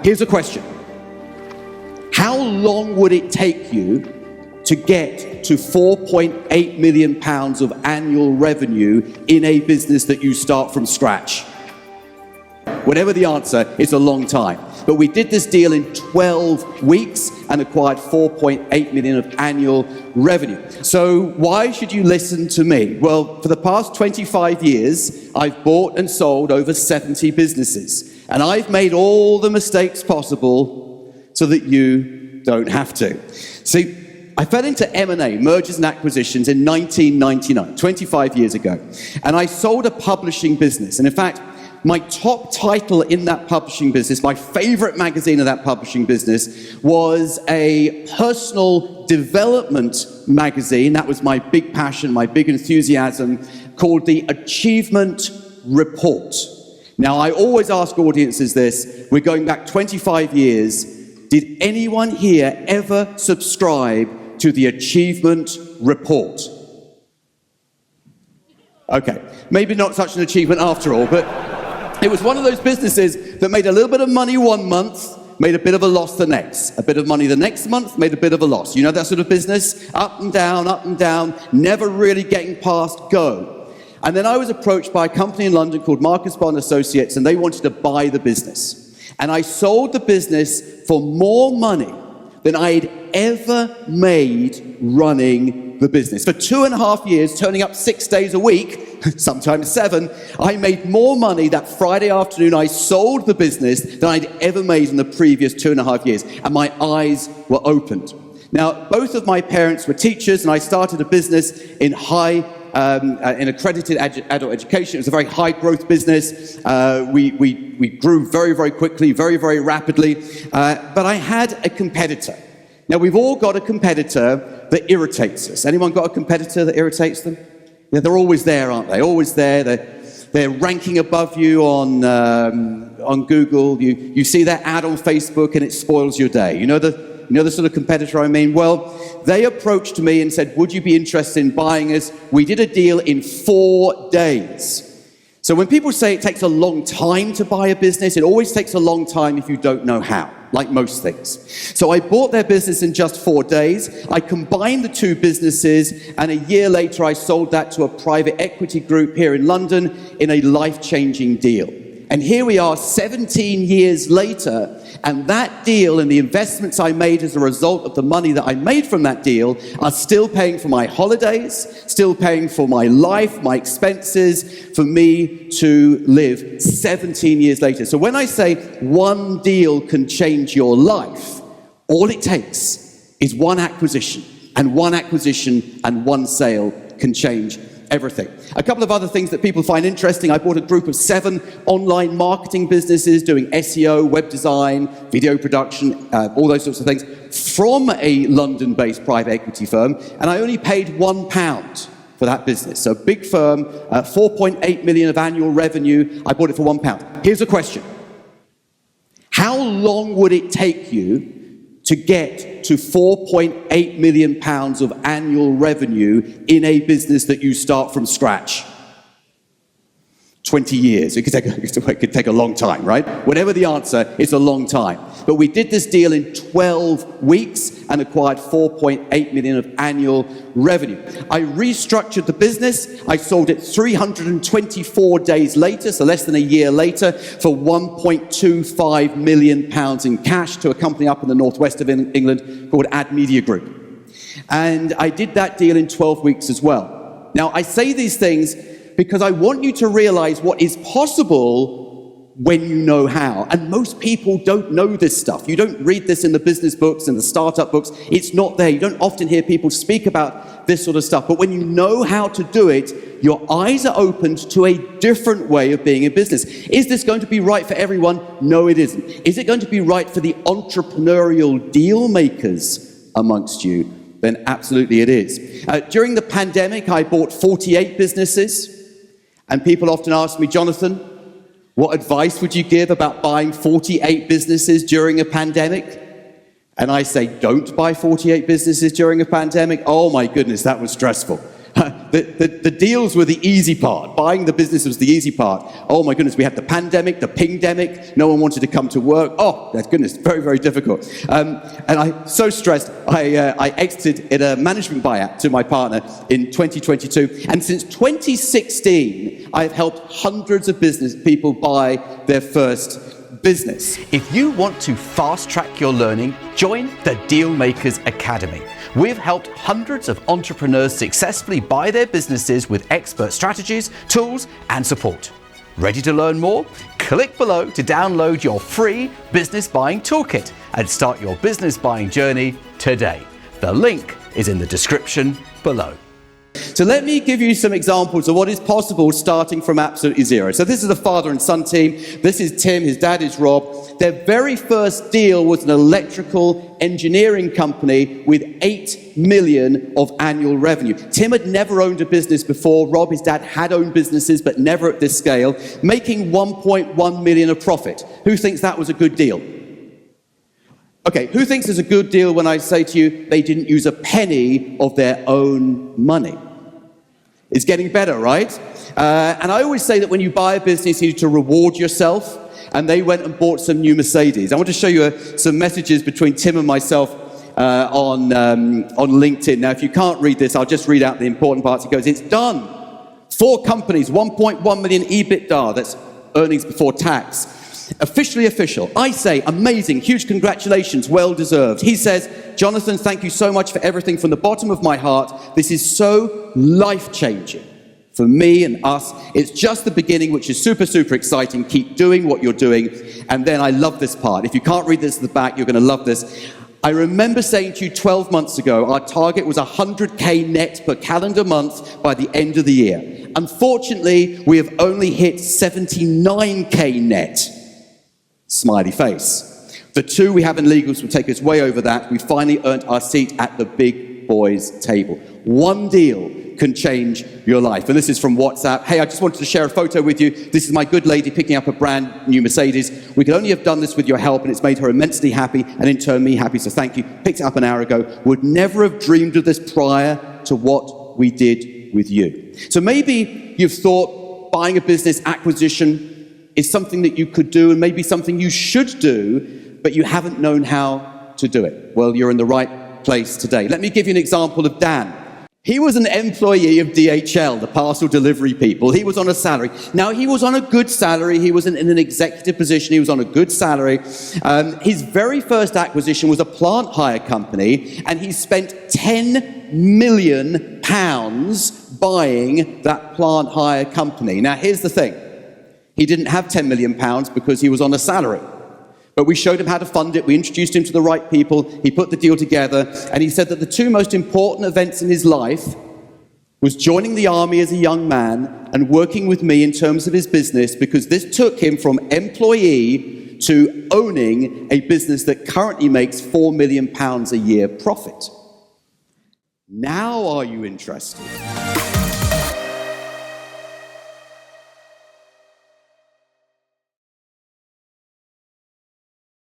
Here's a question. How long would it take you to get to 4.8 million pounds of annual revenue in a business that you start from scratch? Whatever the answer, it's a long time. But we did this deal in 12 weeks and acquired 4.8 million of annual revenue. So why should you listen to me? Well, for the past 25 years, I've bought and sold over 70 businesses. And I've made all the mistakes possible so that you don't have to. See, I fell into M&A, mergers and acquisitions, in 1999, 25 years ago. And I sold a publishing business. And in fact, my top title in that publishing business, my favorite magazine of that publishing business, was a personal development magazine. That was my big passion, my big enthusiasm, called the Achievement Report. Now, I always ask audiences this. We're going back 25 years. Did anyone here ever subscribe to the Achievement Report? Okay, maybe not such an achievement after all, but it was one of those businesses that made a little bit of money one month, made a bit of a loss the next. A bit of money the next month, made a bit of a loss. You know that sort of business? Up and down, never really getting past go. And then I was approached by a company in London called Marcus Bond Associates, and they wanted to buy the business. And I sold the business for more money than I'd ever made running the business. For 2.5 years, turning up 6 days a week, sometimes 7, I made more money that Friday afternoon I sold the business than I'd ever made in the previous 2.5 years. And my eyes were opened. Now, both of my parents were teachers, and I started a business in in accredited adult education. It was a very high growth business. We grew very, very quickly, very, very rapidly. But I had a competitor. Now, we've all got a competitor that irritates us. Anyone got a competitor that irritates them? Yeah, they're always there, aren't they? Always there. They're ranking above you on Google. You see their ad on Facebook and it spoils your day. You know the sort of competitor I mean? Well, they approached me and said, would you be interested in buying us? We did a deal in 4 days. So when people say it takes a long time to buy a business, it always takes a long time if you don't know how, like most things. So I bought their business in just 4 days. I combined the two businesses, and a year later I sold that to a private equity group here in London in a life-changing deal. And here we are 17 years later, and that deal and the investments I made as a result of the money that I made from that deal are still paying for my holidays, still paying for my life, my expenses, for me to live 17 years later. So when I say one deal can change your life, all it takes is one acquisition, and one sale can change everything. A couple of other things that people find interesting. I bought a group of 7 online marketing businesses doing SEO, web design, video production, all those sorts of things from a London-based private equity firm, and I only paid £1 for that business. So big firm, 4.8 million of annual revenue. I bought it for £1. Here's a question. How long would it take you to get to 4.8 million pounds of annual revenue in a business that you start from scratch? 20 years. It could take a long time, right? Whatever the answer, it's a long time. But we did this deal in 12 weeks and acquired 4.8 million of annual revenue. I restructured the business. I sold it 324 days later, so less than a year later, for 1.25 million pounds in cash to a company up in the northwest of England called Ad Media Group. And I did that deal in 12 weeks as well. Now, I say these things because I want you to realize what is possible when you know how. And most people don't know this stuff. You don't read this in the business books and the startup books. It's not there. You don't often hear people speak about this sort of stuff. But when you know how to do it, your eyes are opened to a different way of being in business. Is this going to be right for everyone? No, it isn't. Is it going to be right for the entrepreneurial deal makers amongst you? Then absolutely it is. During the pandemic, I bought 48 businesses. And people often ask me, Jonathan, what advice would you give about buying 48 businesses during a pandemic? And I say, don't buy 48 businesses during a pandemic. Oh my goodness, that was stressful. the deals were the easy part. Buying the business was the easy part. Oh my goodness, we had the pandemic, the pingdemic. No one wanted to come to work. Oh, that's goodness, very, very difficult. And I so stressed, I exited in a management buyout to my partner in 2022. And since 2016, I've helped hundreds of business people buy their first business. If you want to fast-track your learning, join the Dealmakers Academy. We've helped hundreds of entrepreneurs successfully buy their businesses with expert strategies, tools, and support. Ready to learn more? Click below to download your free business buying toolkit and start your business buying journey today. The link is in the description below. So let me give you some examples of what is possible starting from absolutely zero. So this is the father and son team. This is Tim, his dad is Rob. Their very first deal was an electrical engineering company with 8 million of annual revenue. Tim had never owned a business before. Rob, his dad, had owned businesses, but never at this scale, making 1.1 million of profit. Who thinks that was a good deal? Okay, who thinks it's a good deal when I say to you they didn't use a penny of their own money? It's getting better, right? And I always say that when you buy a business, you need to reward yourself. And they went and bought some new Mercedes. I want to show you some messages between Tim and myself on LinkedIn. Now, if you can't read this, I'll just read out the important parts. He goes, it's done. 4 companies, 1.1 million EBITDA. That's earnings before tax. Officially official. I say, amazing, huge congratulations, well deserved. He says, Jonathan, thank you so much for everything from the bottom of my heart. This is so life-changing for me and us. It's just the beginning, which is super, super exciting. Keep doing what you're doing. And then I love this part. If you can't read this at the back, you're going to love this. I remember saying to you 12 months ago, our target was 100K net per calendar month by the end of the year. Unfortunately, we have only hit 79K net. Smiley face. The 2 we have in legals will take us way over that. We finally earned our seat at the big boys table. One deal can change your life. And this is from WhatsApp. Hey, I just wanted to share a photo with you. This is my good lady picking up a brand new Mercedes. We could only have done this with your help, and it's made her immensely happy, and in turn me happy, so thank you. Picked it up an hour ago. Would never have dreamed of this prior to what we did with you. So maybe you've thought buying a business, acquisition, is something that you could do and maybe something you should do, but you haven't known how to do it. Well, you're in the right place today. Let me give you an example of Dan. He was an employee of DHL, the parcel delivery people. He was on a salary. Now, he was on a good salary. He was in an executive position. He was on a good salary. His very first acquisition was a plant hire company, and he spent £10 million buying that plant hire company. Now, here's the thing. He didn't have £10 million because he was on a salary. But we showed him how to fund it. We introduced him to the right people. He put the deal together. And he said that the 2 most important events in his life was joining the army as a young man and working with me in terms of his business, because this took him from employee to owning a business that currently makes £4 million a year profit. Now are you interested?